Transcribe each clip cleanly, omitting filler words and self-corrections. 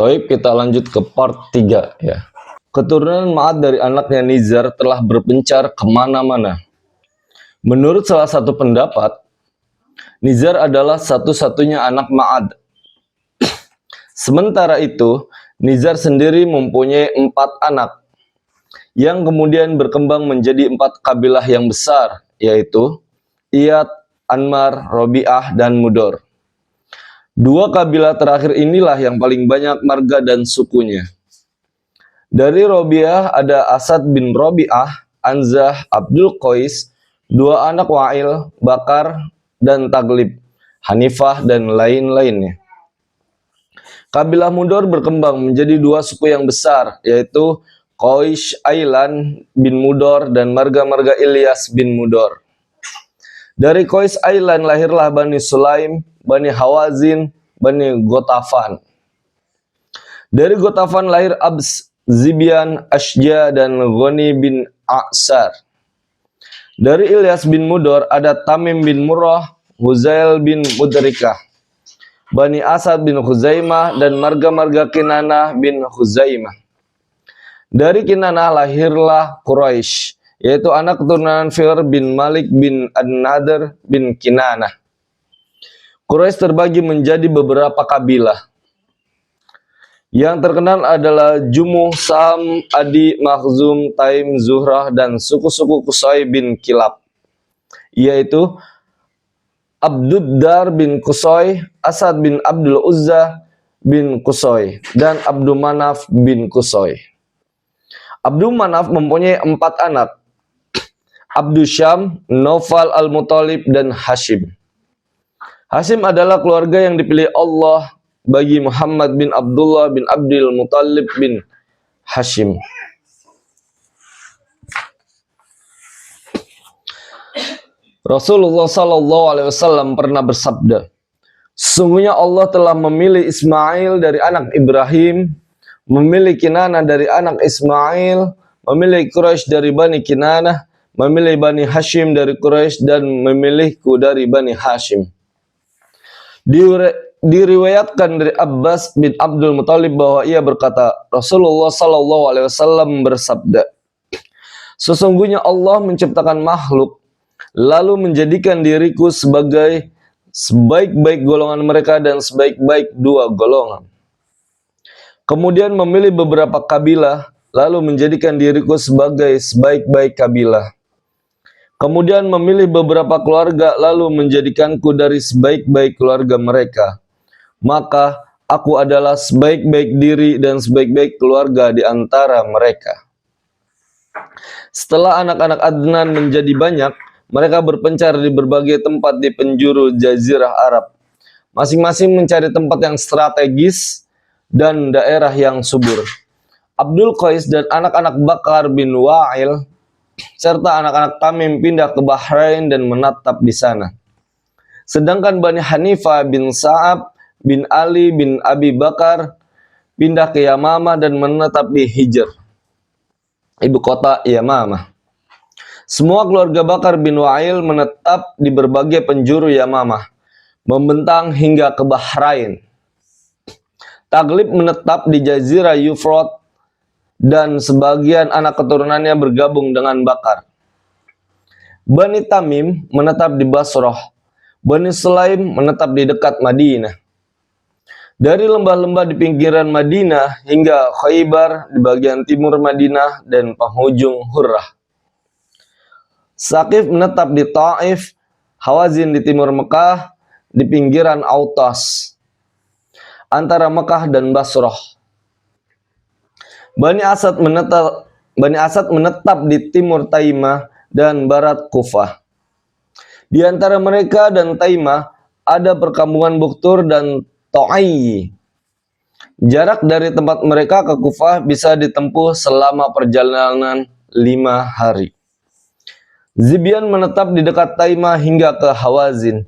Toib, kita lanjut ke part 3 ya. Keturunan Ma'ad dari anaknya Nizar telah berpencar kemana-mana. Menurut salah satu pendapat, Nizar adalah satu-satunya anak Ma'ad. Sementara itu, Nizar sendiri mempunyai 4 anak, yang kemudian berkembang menjadi 4 kabilah yang besar, yaitu Iyad, Anmar, Robi'ah, dan Mudor. 2 kabilah terakhir inilah yang paling banyak marga dan sukunya. Dari Robi'ah ada Asad bin Robi'ah, Anzah, Abdul Qais, 2 anak Wa'il, Bakar, dan Taglib, Hanifah, dan lain-lainnya. Kabilah Mudor berkembang menjadi 2 suku yang besar, yaitu Qais Ailan bin Mudor dan marga-marga Ilyas bin Mudor. Dari Qais Ailan lahirlah Bani Sulaim, Bani Hawazin, Bani Gotafan. Dari Gotafan lahir Abs, Zibian, Ashja, dan Ghani bin A'sar. Dari Ilyas bin Mudor ada Tamim bin Murrah, Huzail bin Mudrikah, Bani Asad bin Khuzaimah, dan marga-marga Kinanah bin Khuzaimah. Dari Kinanah lahirlah Quraisy, yaitu anak keturunan Fir bin Malik bin An-Nadr bin Kinanah. Quraisy terbagi menjadi beberapa kabilah. Yang terkenal adalah Jumuh, Sam, Adi, Makhzum, Taim, Zuhrah, dan suku-suku Qusay bin Kilab, yaitu Abduddar bin Qusay, Asad bin Abdul Uzza bin Qusay, dan Abdul Manaf bin Qusay. Abdul Manaf mempunyai 4 anak, Abdul Syam, Naufal al-Muttalib, dan Hashim. Hashim adalah keluarga yang dipilih Allah bagi Muhammad bin Abdullah bin Abdul Muttalib bin Hashim. Rasulullah SAW pernah bersabda, sesungguhnya Allah telah memilih Ismail dari anak Ibrahim, memilih Kinanah dari anak Ismail, memilih Quraisy dari Bani Kinanah, memilih Bani Hashim dari Quraisy, dan memilihku dari Bani Hashim. Diriwayatkan dari Abbas bin Abdul Muttalib bahwa ia berkata, Rasulullah SAW bersabda, sesungguhnya Allah menciptakan makhluk, lalu menjadikan diriku sebagai sebaik-baik golongan mereka dan sebaik-baik 2 golongan. Kemudian memilih beberapa kabilah, lalu menjadikan diriku sebagai sebaik-baik kabilah. Kemudian memilih beberapa keluarga, lalu menjadikanku dari sebaik-baik keluarga mereka. Maka aku adalah sebaik-baik diri dan sebaik-baik keluarga di antara mereka. Setelah anak-anak Adnan menjadi banyak, mereka berpencar di berbagai tempat di penjuru Jazirah Arab. Masing-masing mencari tempat yang strategis dan daerah yang subur. Abdul Qais dan anak-anak Bakar bin Wa'il serta anak-anak Tamim pindah ke Bahrain dan menetap di sana. Sedangkan Bani Hanifah bin Sa'ab bin Ali bin Abi Bakar pindah ke Yamamah dan menetap di Hijr, ibu kota Yamamah. Semua keluarga Bakar bin Wa'il menetap di berbagai penjuru Yamamah, membentang hingga ke Bahrain. Taglib menetap di Jazirah Yufrat, dan sebagian anak keturunannya bergabung dengan Bakar. Bani Tamim menetap di Basrah. Bani Sulaim menetap di dekat Madinah. Dari lembah-lembah di pinggiran Madinah hingga Khaybar di bagian timur Madinah dan penghujung Hurrah. Saqif menetap di Taif, Hawazin di timur Mekah, di pinggiran Autas, antara Mekah dan Basrah. Bani Asad menetap di timur Taimah dan barat Kufah. Di antara mereka dan Taimah ada perkampungan Buktur dan To'ai. Jarak dari tempat mereka ke Kufah bisa ditempuh selama perjalanan 5 hari. Zibian menetap di dekat Taimah hingga ke Hawazin.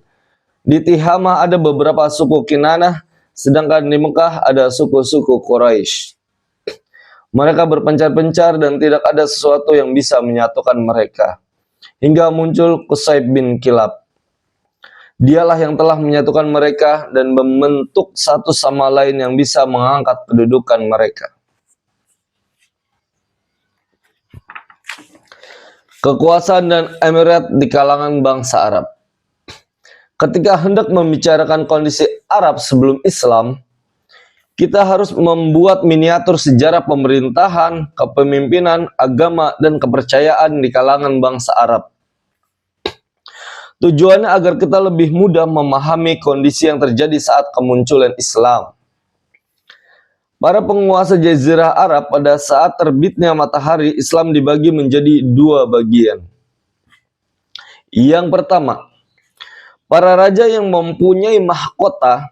Di Tihamah ada beberapa suku Kinanah, sedangkan di Mekah ada suku-suku Quraisy. Mereka berpencar-pencar dan tidak ada sesuatu yang bisa menyatukan mereka, hingga muncul Qusay bin Kilab. Dialah yang telah menyatukan mereka dan membentuk satu sama lain yang bisa mengangkat kedudukan mereka. Kekuasaan dan emirat di kalangan bangsa Arab. Ketika hendak membicarakan kondisi Arab sebelum Islam, kita harus membuat miniatur sejarah pemerintahan, kepemimpinan, agama, dan kepercayaan di kalangan bangsa Arab. Tujuannya agar kita lebih mudah memahami kondisi yang terjadi saat kemunculan Islam. Para penguasa Jazirah Arab pada saat terbitnya matahari, Islam dibagi menjadi dua bagian. Yang pertama, para raja yang mempunyai mahkota,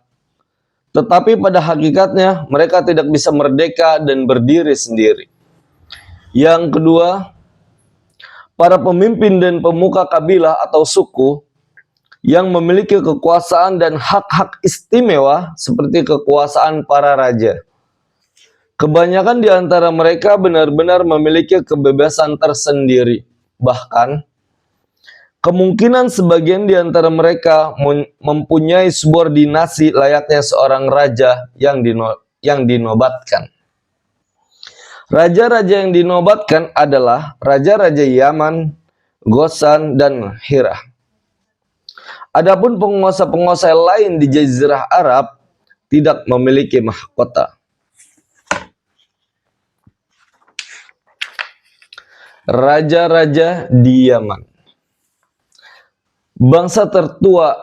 tetapi pada hakikatnya mereka tidak bisa merdeka dan berdiri sendiri. Yang kedua, para pemimpin dan pemuka kabilah atau suku yang memiliki kekuasaan dan hak-hak istimewa seperti kekuasaan para raja. Kebanyakan di antara mereka benar-benar memiliki kebebasan tersendiri. Bahkan, kemungkinan sebagian di antara mereka mempunyai subordinasi layaknya seorang raja yang dinobatkan. Raja-raja yang dinobatkan adalah raja-raja Yaman, Ghosan, dan Hirah. Adapun penguasa-penguasa lain di Jazirah Arab tidak memiliki mahkota. Raja-raja di Yaman. Bangsa tertua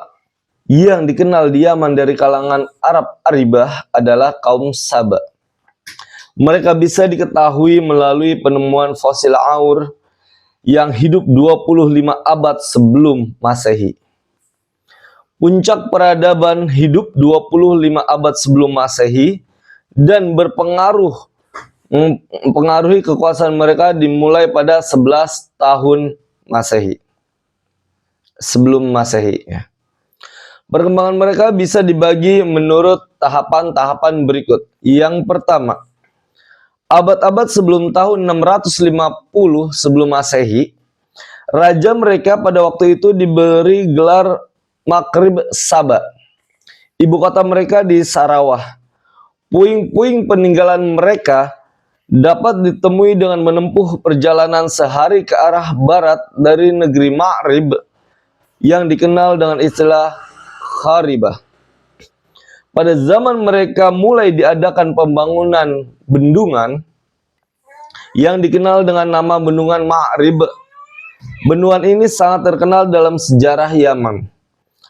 yang dikenal di Yaman dari kalangan Arab Aribah adalah kaum Saba. Mereka bisa diketahui melalui penemuan fosil Aur yang hidup 25 abad sebelum Masehi. Puncak peradaban hidup 25 abad sebelum Masehi dan mempengaruhi kekuasaan mereka dimulai pada 11 tahun Masehi. Sebelum Masehi. Perkembangan mereka bisa dibagi menurut tahapan-tahapan berikut. Yang pertama, abad-abad sebelum tahun 650 sebelum Masehi, raja mereka pada waktu itu diberi gelar Makrib Saba. Ibu kota mereka di Sarawah. Puing-puing peninggalan mereka dapat ditemui dengan menempuh perjalanan sehari ke arah barat dari negeri Ma'rib yang dikenal dengan istilah Kharibah. Pada zaman mereka mulai diadakan pembangunan bendungan yang dikenal dengan nama Bendungan Ma'rib. Bendungan ini sangat terkenal dalam sejarah Yaman.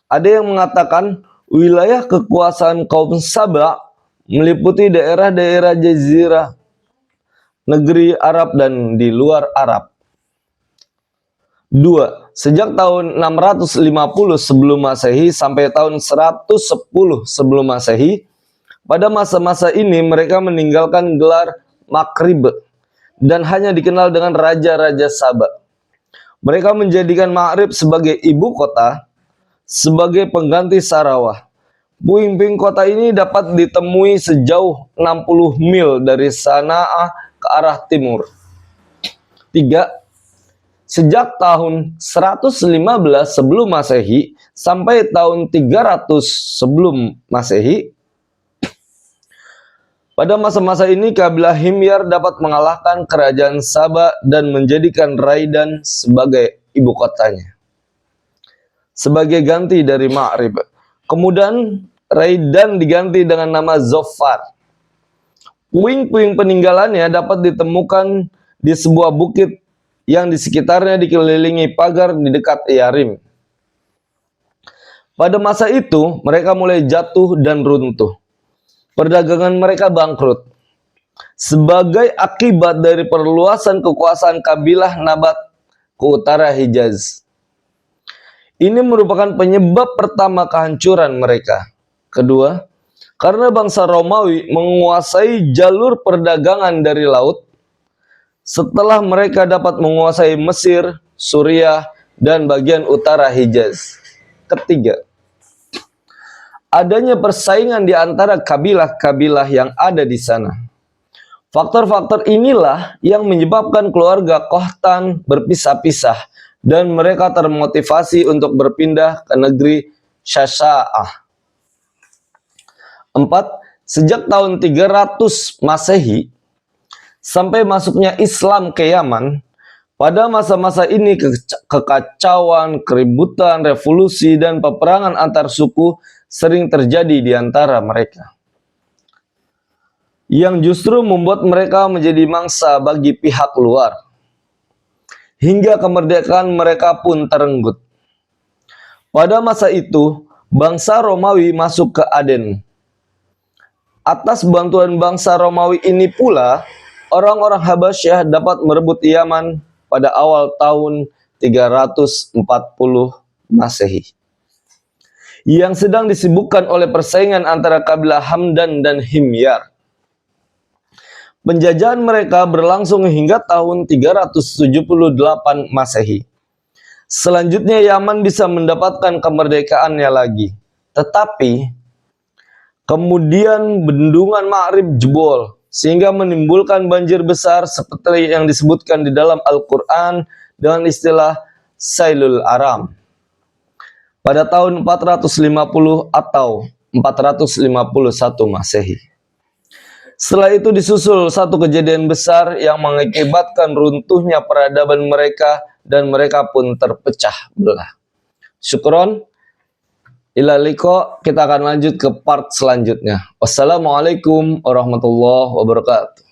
Ada yang mengatakan wilayah kekuasaan kaum Saba meliputi daerah-daerah jazirah, negeri Arab dan di luar Arab. 2. Sejak tahun 650 sebelum Masehi sampai tahun 110 sebelum Masehi, pada masa-masa ini mereka meninggalkan gelar Makrib dan hanya dikenal dengan raja-raja Saba. Mereka menjadikan Ma'rib sebagai ibu kota, sebagai pengganti Sarawah. Puing-puing kota ini dapat ditemui sejauh 60 mil dari Sanaa ke arah timur. 3. Sejak tahun 115 sebelum Masehi sampai tahun 300 sebelum Masehi, pada masa-masa ini kabilah Himyar dapat mengalahkan kerajaan Saba dan menjadikan Raidan sebagai ibu kotanya, sebagai ganti dari Ma'rib. Kemudian Raidan diganti dengan nama Zofar. Puing-puing peninggalannya dapat ditemukan di sebuah bukit yang di sekitarnya dikelilingi pagar di dekat Yarim. Pada masa itu, mereka mulai jatuh dan runtuh. Perdagangan mereka bangkrut. Sebagai akibat dari perluasan kekuasaan kabilah Nabat ke utara Hijaz. Ini merupakan penyebab pertama kehancuran mereka. Kedua, karena bangsa Romawi menguasai jalur perdagangan dari laut, setelah mereka dapat menguasai Mesir, Suriah, dan bagian utara Hijaz. Ketiga, adanya persaingan di antara kabilah-kabilah yang ada di sana. Faktor-faktor inilah yang menyebabkan keluarga Qahtan berpisah-pisah dan mereka termotivasi untuk berpindah ke negeri Syasha'ah. 4. Sejak tahun 300 Masehi sampai masuknya Islam ke Yaman, pada masa-masa ini kekacauan, keributan, revolusi, dan peperangan antar suku sering terjadi di antara mereka, yang justru membuat mereka menjadi mangsa bagi pihak luar. Hingga kemerdekaan mereka pun terenggut. Pada masa itu, bangsa Romawi masuk ke Aden. Atas bantuan bangsa Romawi ini pula, orang-orang Habasyah dapat merebut Yaman pada awal tahun 340 Masehi, yang sedang disibukkan oleh persaingan antara kabilah Hamdan dan Himyar. Penjajahan mereka berlangsung hingga tahun 378 Masehi. Selanjutnya Yaman bisa mendapatkan kemerdekaannya lagi. Tetapi kemudian bendungan Ma'rib jebol, sehingga menimbulkan banjir besar seperti yang disebutkan di dalam Al-Quran dengan istilah Sailul Aram pada tahun 450 atau 451 Masehi. Setelah itu disusul satu kejadian besar yang mengakibatkan runtuhnya peradaban mereka dan mereka pun terpecah belah. Syukron. Ila liqa, kita akan lanjut ke part selanjutnya. Wassalamualaikum warahmatullahi wabarakatuh.